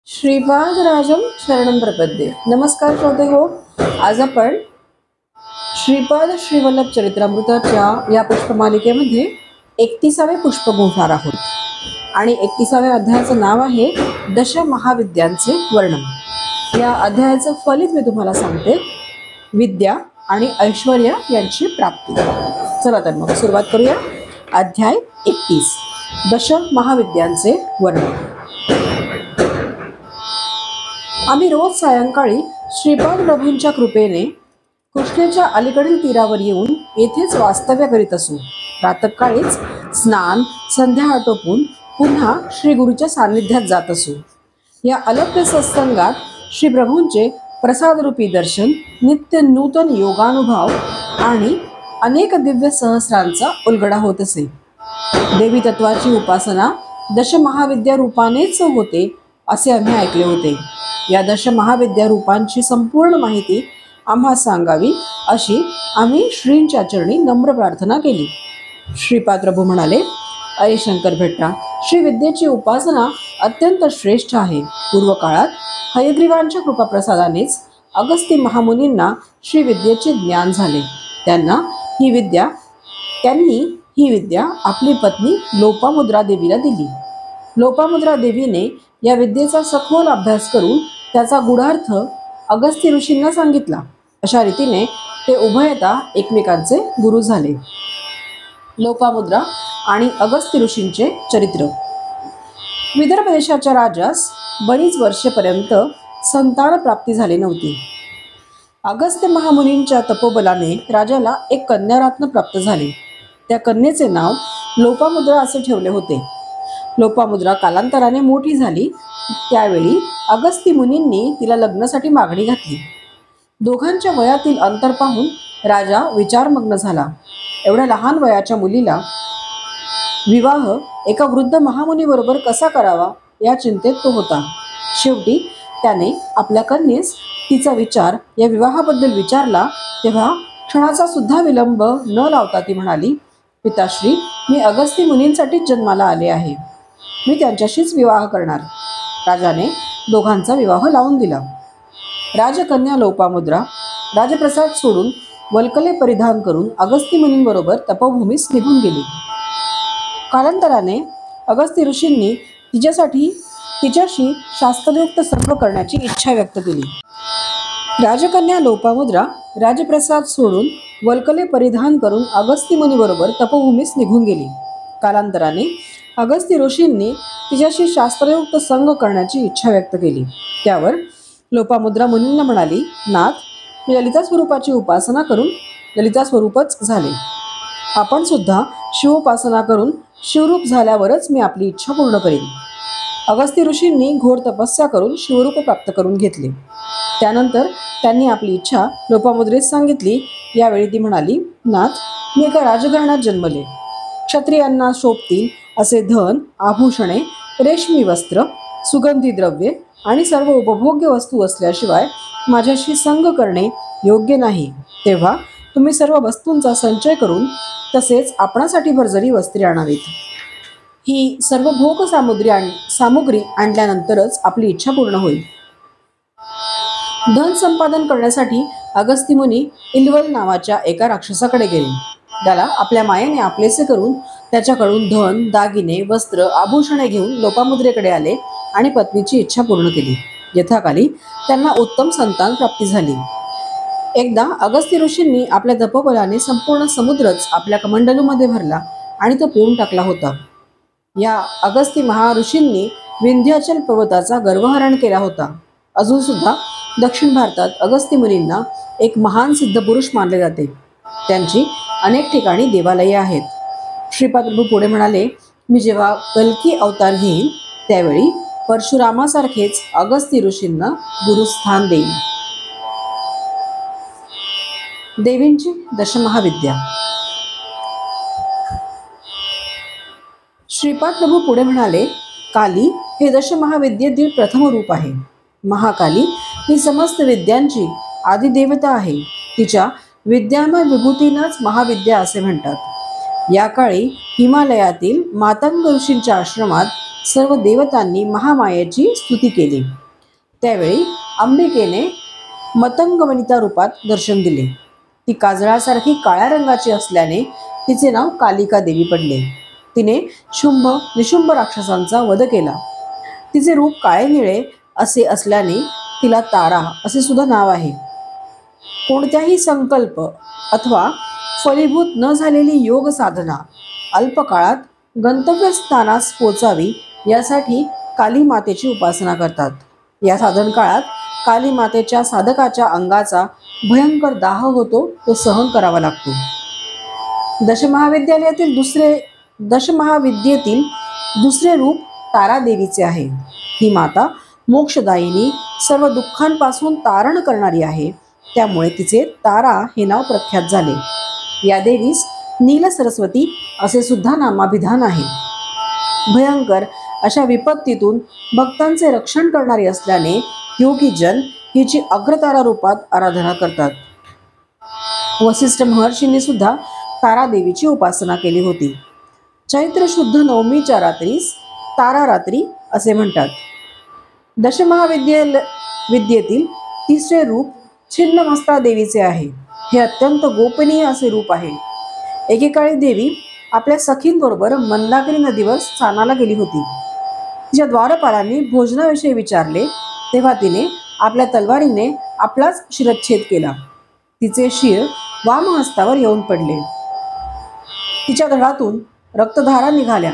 श्रीपादराजम शरणं प्रपद्ये. नमस्कार श्रोते हो. आज आपण श्रीपाद श्रीवल्लभ चरित्रामृताच्या या पुष्पमालिकेमध्ये 31वे पुष्प गुंफणार आहोत आणि 31व्या अध्यायाचं नाव आहे दश महाविद्यांचे वर्णन. या अध्यायाचं फलित मी तुम्हाला सांगते, विद्या आणि ऐश्वर्य यांची प्राप्ती. चला तर मग सुरुवात करूया. अध्याय 31 दश महाविद्यांचे वर्णन. आम्ही रोज सायंकाळी श्रीपाद प्रभूंच्या कृपेने कृष्णेच्या अलीकडील तीरावर येऊन येथेच वास्तव्य करीत असू. प्रातःकाळीच स्नान संध्या आटोपून पुन्हा श्री गुरुच्या सान्निध्यात जात असू. या अलभ्य सत्संगात श्री प्रभूंचे प्रसादरूपी दर्शन, नित्य नूतन योगानुभव आणि अनेक दिव्य सहस्रांचा उलगडा होत असे. देवी तत्वाची उपासना दश महाविद्या रूपानेच होते असे आम्ही ऐकले होते. या दश महाविद्या रूपांची संपूर्ण माहिती आम्हा सांगावी अशी आम्ही श्रींच्या चरणी नम्र प्रार्थना केली. श्रीपाद प्रभू म्हणाले, अरे शंकर भेट्टा, श्री विद्येची उपासना अत्यंत श्रेष्ठ आहे. पूर्व काळात हयग्रीवांच्या कृपाप्रसादानेच अगस्ती महामुनींना श्री विद्येचे ज्ञान झाले. त्यांनी ही विद्या आपली पत्नी लोपामुद्रा देवीला दिली. लोपामुद्रा देवीने या विद्येचा सखोल अभ्यास करून त्याचा गूढार्थ अगस्ती ऋषींना सांगितला. अशा रीतीने ते उभयता एकमेकांचे गुरु झाले. लोपामुद्रा आणि अगस्ती ऋषींचे चरित्र. विदर्भ देशाच्या राजास बरीच वर्षेपर्यंत संतान प्राप्ती झाली नव्हती. अगस्त्य महामुनींच्या तपोबलाने राजाला एक कन्यारत्न प्राप्त झाले. त्या कन्येचे नाव लोपामुद्रा असे ठेवले होते. लोपामुद्रा कालांतराने मोठी झाली. त्यावेळी अगस्ती मुनींनी तिला लग्नासाठी मागणी घातली. दोघांच्या वयातील अंतर पाहून राजा विचारमग्न झाला. एवढ्या लहान वयाच्या मुलीला विवाह एका वृद्ध महामुनीबरोबर कसा करावा या चिंतेत तो होता. शेवटी त्याने आपल्या कन्येस तिचा विचार या विवाहाबद्दल विचारला. तेव्हा क्षणाचा सुद्धा विलंब न लावता ती म्हणाली, पिताश्री, मी अगस्ती मुनींसाठीच जन्माला आले आहे. मी त्यांच्याशीच विवाह करणार. राजाने दोघांचा विवाह लावून दिला. राजकन्या लोपामुद्रा राजप्रसाद सोडून वल्कले परिधान करून अगस्ती मुनींबरोबर तपोभूमीस निघून गेली. कालांतराने अगस्ती ऋषींनी तिच्याशी शास्त्रयुक्त संग करण्याची इच्छा व्यक्त केली. राजकन्या लोपामुद्रा राजप्रसाद सोडून वल्कले परिधान करून अगस्ती मुनीबरोबर तपोभूमीस निघून गेली. कालांतराने अगस्ती ऋषींनी तिच्याशी शास्त्रयुक्त संग करण्याची इच्छा व्यक्त केली. त्यावर लोपामुद्रा मुनींना म्हणाली, नाथ, मी ललिता स्वरूपाची उपासना करून ललिता स्वरूपच झाले. आपण सुद्धा शिवोपासना करून शिवरूप झाल्यावरच मी आपली इच्छा पूर्ण करेन. अगस्ती ऋषींनी घोर तपस्या करून शिवरूप प्राप्त करून घेतले. त्यानंतर त्यांनी आपली इच्छा लोपामुद्रेस सांगितली. यावेळी ती म्हणाली, नाथ, मी एका राजघराण्यात जन्मले. क्षत्रियांना शोभतील असे धन, आभूषणे, रेशमी वस्त्र, सुगंधी द्रव्ये आणि सर्व उपभोग्य वस्तू असल्याशिवाय माझ्याशी संग करणे योग्य नाही. तेव्हा तुम्ही सर्व वस्तूंचा संचय करून तसेच आपणासाठी भरजरी वस्त्रे आणावीत. ही सर्व भोग सामुग्री आणल्यानंतरच आपली इच्छा पूर्ण होईल. धन संपादन करण्यासाठी अगस्ती मुनी इल्वल नावाच्या एका राक्षसाकडे गेले. त्याला आपल्या मायेने आपलेसे करून त्याच्याकडून धन, दागिने, वस्त्र, आभूषणे घेऊन लोपामुद्रेकडे आले आणि पत्नीची इच्छा पूर्ण केली. यथाकाली त्यांना उत्तम संतान प्राप्ती झाली. एकदा अगस्ती ऋषींनी आपल्या तपोबलाने संपूर्ण समुद्रच आपल्या कमंडलूमध्ये भरला आणि तो पिऊन टाकला होता. या अगस्ती महाऋषींनी विंध्याचल पर्वताचा गर्वहरण केला होता. अजून सुद्धा दक्षिण भारतात अगस्ती मुनींना एक महान सिद्ध पुरुष मानले जाते. त्यांची अनेक ठिकाणी देवालये आहेत. श्रीपाद प्रभू पुढे म्हणाले, मी जेव्हा कल्की अवतार घेईन त्यावेळी परशुरामासारखेच अगस्ती ऋषींना गुरुस्थान देईन. देवींची दशमहाविद्या. श्रीपाद प्रभू पुढे म्हणाले, काली हे दशमहाविद्येतील प्रथम रूप आहे. महाकाली ही समस्त विद्यांची आदिदेवता आहे. तिच्या विद्यामय विभूतींनाच महाविद्या असे म्हणतात. या काळी हिमालयातील मातंग ऋषींच्या आश्रमात सर्व देवतांनी महामायेची स्तुती केली. त्यावेळी अंबिकेने मतंगवनिता रूपात दर्शन दिले. ती काजळासारखी काळ्या रंगाची असल्याने तिचे नाव कालिका देवी पडले. तिने शुंभ निशुंभ राक्षसांचा वध केला. तिचे रूप काळे निळे असे असल्याने तिला तारा असे सुद्धा नाव आहे. कोणत्याही संकल्प अथवा फलीभूत न झालेली योग साधना अल्पकाळात गंतव्यस्थानास पोचावी यासाठी काली मातेची उपासना करतात. या साधन काळात काली मातेच्या साधकाच्या अंगाचा भयंकर दाह होतो, तो सहन करावा लागतो. दशमहाविद्येतील दुसरे रूप तारा देवीचे आहे. ही माता मोक्षदायिनी, सर्व दुःखांपासून तारण करणारी आहे. त्यामुळे तिचे तारा हे नाव प्रख्यात झाले. या देवीस नील सरस्वती असे सुद्धा नामाभिधान आहे. भयंकर अशा विपत्तीतून भक्तांचे रक्षण करणारी असल्याने योगीजन हिची अग्रतारा रूपात आराधना करतात. वसिष्ठ महर्षींनी सुद्धा तारा देवीची उपासना केली होती. चैत्र शुद्ध नवमीच्या रात्रीस तारा रात्री असे म्हणतात. विद्येतील तिसरे रूप छिन्नमस्ता देवीचे आहे. हे अत्यंत गोपनीय असे रूप आहे. एकेकाळी देवी आपल्या सखींबरोबर मंदाकिनी नदीवर स्नानाला गेली होती. तिच्या द्वारपालांनी भोजनाविषयी विचारले तेव्हा तिने आपल्या तलवारीने आपलाच शिरच्छेद केला. तिचे शिर वामहस्तावर येऊन पडले. तिच्या धडातून रक्तधारा निघाल्या.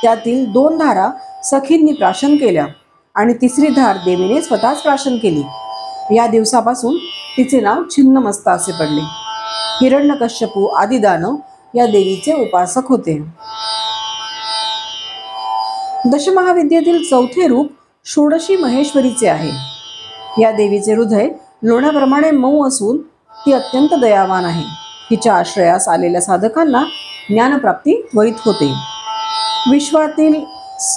त्यातील 2 धारा सखींनी प्राशन केल्या आणि तिसरी धार देवीने स्वतःच प्राशन केली. या दिवसापासून तिचे नाव छिन्नमस्ता असे पडले. हिरण्यकश्यपू आदी दानव या देवीचे उपासक होते. दशमहाविद्येतील चौथे रूप षोडशी महेश्वरीचे आहे. या देवीचे हृदय लोण्याप्रमाणे मऊ असून ती अत्यंत दयावान आहे. तिच्या आश्रयास आलेल्या साधकांना ज्ञानप्राप्ती त्वरित होते. विश्वातील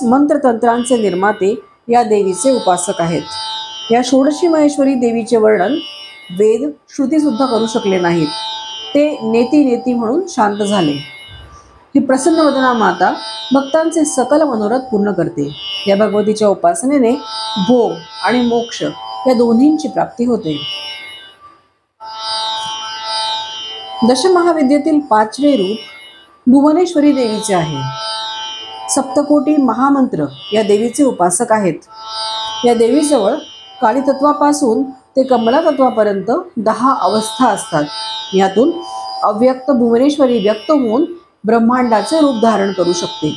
मंत्रतंत्रांचे निर्माते या देवीचे उपासक आहेत. या षोडशी महेश्वरी देवीचे वर्णन वेद श्रुती सुद्धा करू शकले नाहीत. ते नेती नेती म्हणून शांत झाले. ही प्रसन्नवदना माता भक्तांचे सकल मनोरथ पूर्ण करते. या भगवतीच्या उपासनेने भोग आणि मोक्ष या दोन्हींची प्राप्ती होते. दशमहाविद्येतील 5वे रूप भुवनेश्वरी देवीचे आहे. सप्तकोटी महामंत्र या देवीचे उपासक आहेत. या देवीजवळ कालीतत्वापासून ते कमला तत्वापर्यंत 10 अवस्था असतात. यातून अव्यक्त भुवनेश्वरी व्यक्त होऊन ब्रह्मांडाचे रूप धारण करू शकते.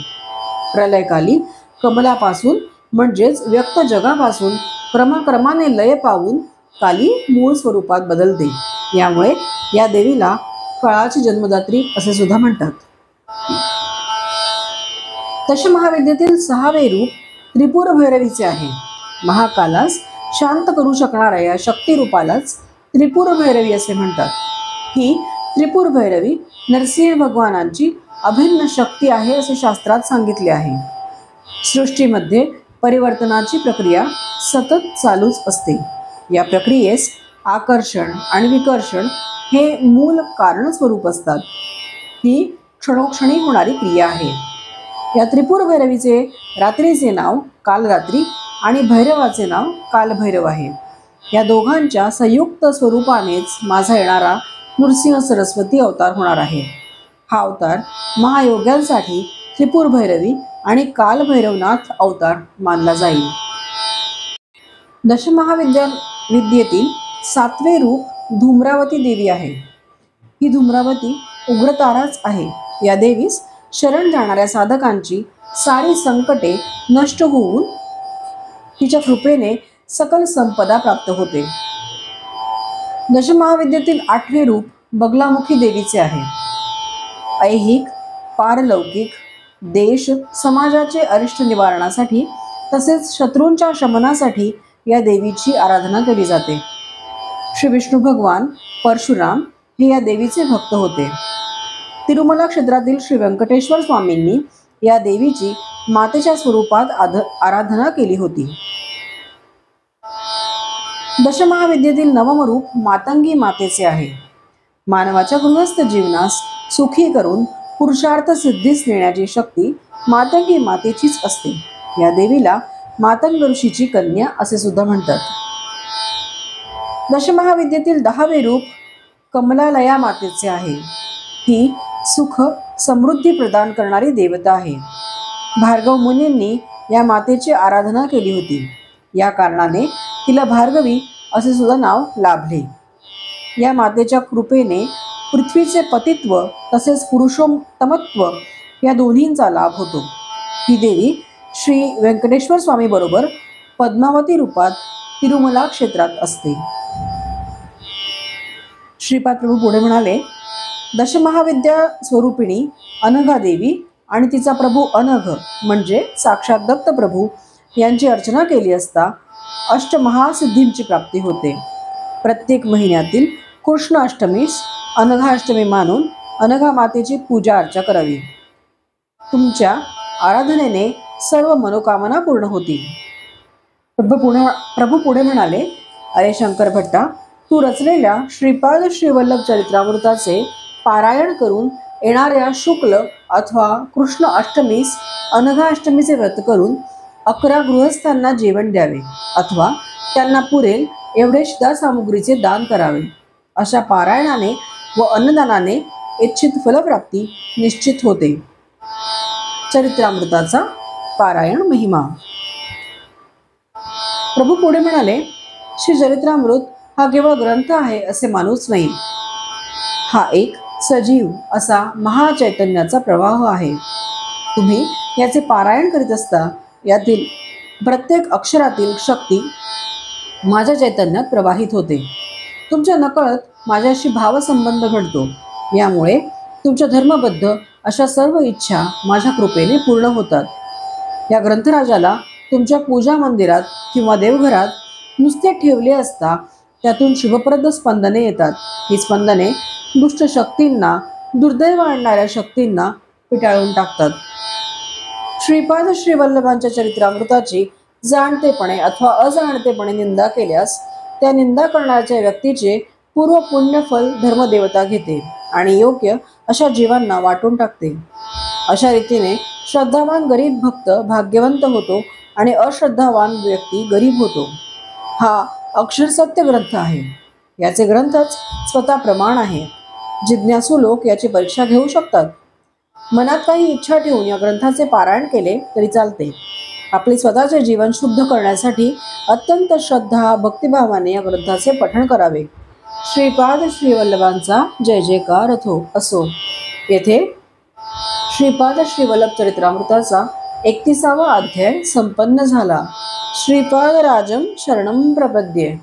प्रलयकाली कमलापासून म्हणजेच व्यक्त जगापासून क्रमाक्रमाने लय पावून काली मूळ स्वरूपात बदलते. यामुळे या देवीला काळाची जन्मदात्री असे सुद्धा म्हणतात. दशमहाविद्येतील 6वे रूप त्रिपुर भैरवीचे आहे. महाकालास शांत करू शकणाऱ्या या शक्तिरूपालाच त्रिपुर भैरवी असे म्हणतात. ही त्रिपुर भैरवी नरसिंह भगवानांची अभिन्न शक्ती आहे असे शास्त्रात सांगितले आहे. सृष्टीमध्ये परिवर्तनाची प्रक्रिया सतत चालूच असते. या प्रक्रियेस आकर्षण आणि विकर्षण हे मूल कारण स्वरूप असतात. ही क्षणोक्षणी होणारी क्रिया आहे. या त्रिपुर भैरवीचे रात्रीचे नाव कालरात्री आणि भैरवाचे नाव कालभैरव आहे. या दोघांच्या संयुक्त स्वरूपानेच माझा येणारा नृसिंह सरस्वती अवतार होणार आहे. हा अवतार महायोग्यांसाठी त्रिपुर भैरवी आणि कालभैरवनाथ अवतार मानला जाईल. दशमहाविद्येतील 7वे रूप धूम्रावती देवी आहे. ही धूम्रावती उग्रताराच आहे. या देवीस शरण जाणाऱ्या साधकांची सारी संकटे नष्ट होऊन तिच्या कृपेने सकल संपदा प्राप्त होते. दशमहाविद्येतील 8वे रूप बगलामुखी देवीचे आहे. ऐहिक, पारलौकिक, देश, समाजाचे अरिष्ट निवारणासाठी तसेच शत्रूंच्या शमनासाठी या देवीची आराधना केली जाते. श्री विष्णू भगवान परशुराम हे या देवीचे भक्त होते. तिरुमला क्षेत्रातील श्री व्यंकटेश्वर स्वामींनी या देवीची मातेच्या स्वरूपात आराधना केली होती. दशमहाविद्येतील 9वं रूप मातंगी मातेचे आहे. मानवाच्या गृहस्थ जीवनास सुखी करून पुरुषार्थ सिद्धीस नेण्याची शक्ती मातंगी मातेचीच असते. या देवीला मातंग ऋषीची कन्या असे सुद्धा म्हणतात. दशमहाविद्येतील 10वे रूप कमलालया मातेचे आहे. ही सुख समृद्धी प्रदान करणारी देवता आहे. भार्गव मुनींनी या मातेची आराधना केली होती. या कारणाने तिला भार्गवी असे सुद्धा नाव लाभले. या मातेच्या कृपेने पृथ्वीचे पतित्व तसेच पुरुषोत्तमत्व या दोन्हींचा लाभ होतो. ही देवी श्री व्यंकटेश्वर स्वामी बरोबर पद्मावती रूपात तिरुमला क्षेत्रात असते. श्रीपाद प्रभू पुढे म्हणाले, दशमहाविद्या स्वरूपिणी अनघा देवी आणि तिचा प्रभू अनघ म्हणजे साक्षात दत्त प्रभू यांची अर्चना केली असता अष्टमहासिद्धींची प्राप्ती होते. प्रत्येक महिन्यातील कृष्ण अष्टमीस अनघाष्टमी मानून अनघा मातेची पूजा अर्चा करावी. तुमच्या आराधनेने सर्व मनोकामना पूर्ण होतील. प्रभू पुढे म्हणाले, अरे शंकर भट्टा, तू रचलेल्या श्रीपाद श्रीवल्लभ चरित्रामृताचे पारायण करून येणाऱ्या शुक्ल अथवा कृष्ण अष्टमीस अनघाष्टमीचे व्रत करून 11 गृहस्थांना जेवण द्यावे अथवा त्यांना पुरेल एवढे शिधासामुग्रीचे दान करावे. अशा पारायणाने व अन्नदानाने इच्छित फलप्राप्ती निश्चित होते. चरित्रामृताचा पारायण महिमा. प्रभू पुढे म्हणाले, श्री चरित्रामृत हा केवळ ग्रंथ आहे असे मानूच नाही. हा एक सजीव असा महाचैतन्याचा प्रवाह आहे. तुम्ही याचे पारायण करीत असता यातील प्रत्येक अक्षरातील शक्ती माझ्या चैतन्यात प्रवाहित होते. तुमच्या नकळत माझ्याशी भावसंबंध घडतो. यामुळे तुमच्या धर्मबद्ध अशा सर्व इच्छा माझ्या कृपेने पूर्ण होतात. या ग्रंथराजाला तुमच्या पूजा मंदिरात किंवा देवघरात नुसते ठेवले असता त्यातून शुभप्रद स्पंदने येतात. ही स्पंदने दुष्ट शक्तींना, दुर्दैव आणणाऱ्या शक्तींना पिटाळून टाकतात. श्रीपाद श्रीवल्लभांच्या चरित्रामृताची जाणतेपणे अथवा अजाणतेपणे निंदा केल्यास त्या निंदा करण्याच्या व्यक्तीचे पूर्व पुण्यफल धर्मदेवता घेते आणि योग्य अशा जीवांना वाटून टाकते. अशा रीतीने श्रद्धावान गरीब भक्त भाग्यवंत होतो आणि अश्रद्धावान व्यक्ती गरीब होतो. हा अक्षरसत्य ग्रंथ आहे. याचे ग्रंथच स्वतः प्रमाण आहे. जिज्ञासू लोक याची परीक्षा घेऊ शकतात. मनात काही इच्छा ठेवून या ग्रंथाचे पारायण केले तरी चालते. आपले स्वतःचे जीवन शुद्ध करण्यासाठी अत्यंत श्रद्धा भक्तिभावाने या ग्रंथाचे पठण करावे. श्रीपाद श्रीवल्लभांचा जय जयकार असो. येथे श्रीपाद श्रीवल्लभ चरित्रामृताचा 31वा अध्याय संपन्न झाला. श्रीपाद राजम शरणम प्रपद्ये.